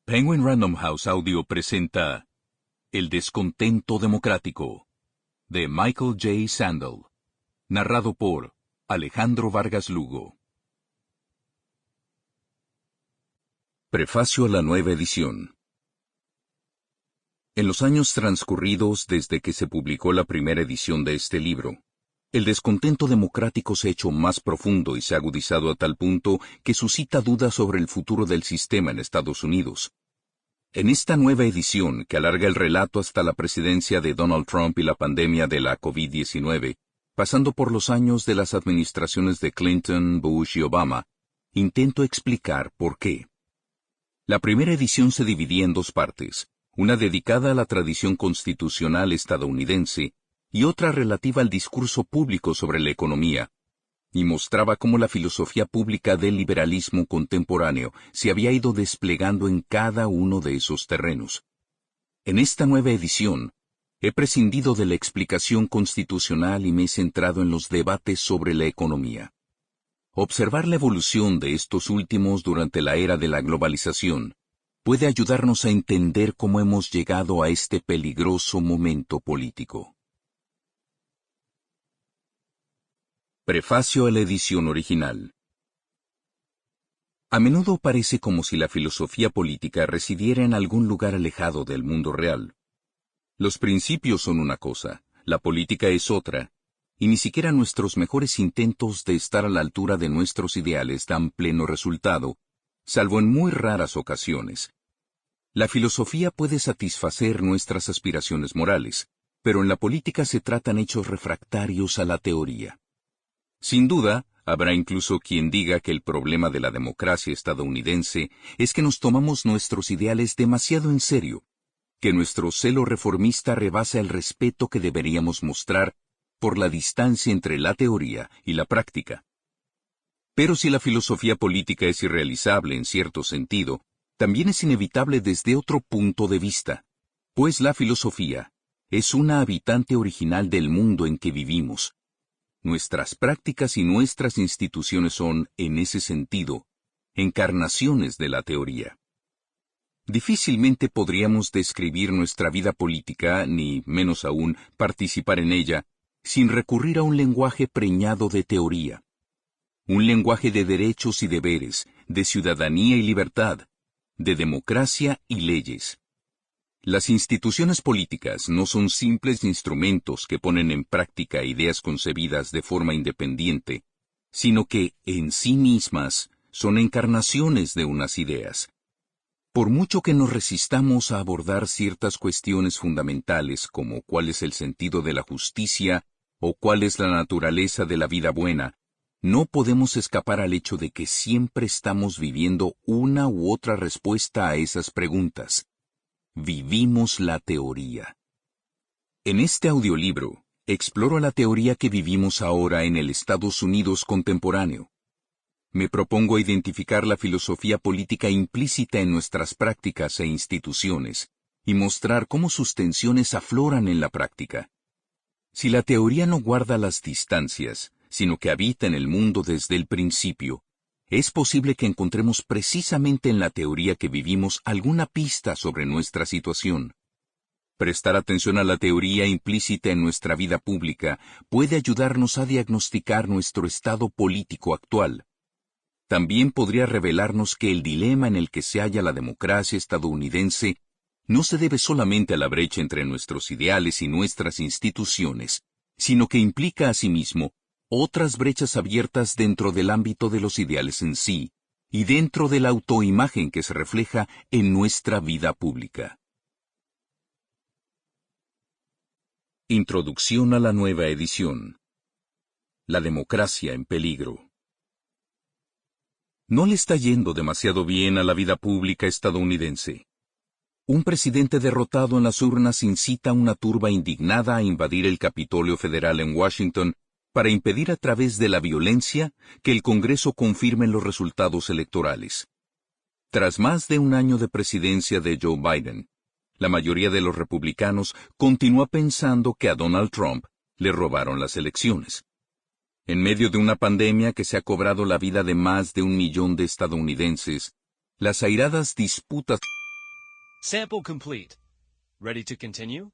Penguin Random House Audio presenta El descontento democrático, de Michael J. Sandel, narrado por Alejandro Vargas Lugo. Prefacio a la nueva edición. En los años transcurridos desde que se publicó la primera edición de este libro, el descontento democrático se ha hecho más profundo y se ha agudizado a tal punto que suscita dudas sobre el futuro del sistema en Estados Unidos. En esta nueva edición, que alarga el relato hasta la presidencia de Donald Trump y la pandemia de la COVID-19, pasando por los años de las administraciones de Clinton, Bush y Obama, intento explicar por qué. La primera edición se dividía en dos partes, una dedicada a la tradición constitucional estadounidense y otra relativa al discurso público sobre la economía, y mostraba cómo la filosofía pública del liberalismo contemporáneo se había ido desplegando en cada uno de esos terrenos. En esta nueva edición, he prescindido de la explicación constitucional y me he centrado en los debates sobre la economía. Observar la evolución de estos últimos durante la era de la globalización puede ayudarnos a entender cómo hemos llegado a este peligroso momento político. Prefacio a la edición original. A menudo parece como si la filosofía política residiera en algún lugar alejado del mundo real. Los principios son una cosa, la política es otra, y ni siquiera nuestros mejores intentos de estar a la altura de nuestros ideales dan pleno resultado, salvo en muy raras ocasiones. La filosofía puede satisfacer nuestras aspiraciones morales, pero en la política se tratan hechos refractarios a la teoría. Sin duda, habrá incluso quien diga que el problema de la democracia estadounidense es que nos tomamos nuestros ideales demasiado en serio, que nuestro celo reformista rebasa el respeto que deberíamos mostrar por la distancia entre la teoría y la práctica. Pero si la filosofía política es irrealizable en cierto sentido, también es inevitable desde otro punto de vista, pues la filosofía es una habitante original del mundo en que vivimos. Nuestras prácticas y nuestras instituciones son, en ese sentido, encarnaciones de la teoría. Difícilmente podríamos describir nuestra vida política, ni menos aún participar en ella, sin recurrir a un lenguaje preñado de teoría. Un lenguaje de derechos y deberes, de ciudadanía y libertad, de democracia y leyes. Las instituciones políticas no son simples instrumentos que ponen en práctica ideas concebidas de forma independiente, sino que, en sí mismas, son encarnaciones de unas ideas. Por mucho que nos resistamos a abordar ciertas cuestiones fundamentales como cuál es el sentido de la justicia o cuál es la naturaleza de la vida buena, no podemos escapar al hecho de que siempre estamos viviendo una u otra respuesta a esas preguntas. Vivimos la teoría. En este audiolibro, exploro la teoría que vivimos ahora en el Estados Unidos contemporáneo. Me propongo identificar la filosofía política implícita en nuestras prácticas e instituciones, y mostrar cómo sus tensiones afloran en la práctica. Si la teoría no guarda las distancias, sino que habita en el mundo desde el principio, es posible que encontremos precisamente en la teoría que vivimos alguna pista sobre nuestra situación. Prestar atención a la teoría implícita en nuestra vida pública puede ayudarnos a diagnosticar nuestro estado político actual. También podría revelarnos que el dilema en el que se halla la democracia estadounidense no se debe solamente a la brecha entre nuestros ideales y nuestras instituciones, sino que implica asimismo otras brechas abiertas dentro del ámbito de los ideales en sí, y dentro de la autoimagen que se refleja en nuestra vida pública. Introducción a la nueva edición. La democracia en peligro. No le está yendo demasiado bien a la vida pública estadounidense. Un presidente derrotado en las urnas incita a una turba indignada a invadir el Capitolio Federal en Washington para impedir a través de la violencia que el Congreso confirme los resultados electorales. Tras más de un año de presidencia de Joe Biden, la mayoría de los republicanos continúa pensando que a Donald Trump le robaron las elecciones. En medio de una pandemia que se ha cobrado la vida de más de 1 millón de estadounidenses, las airadas disputas Sample complete. Ready to continue?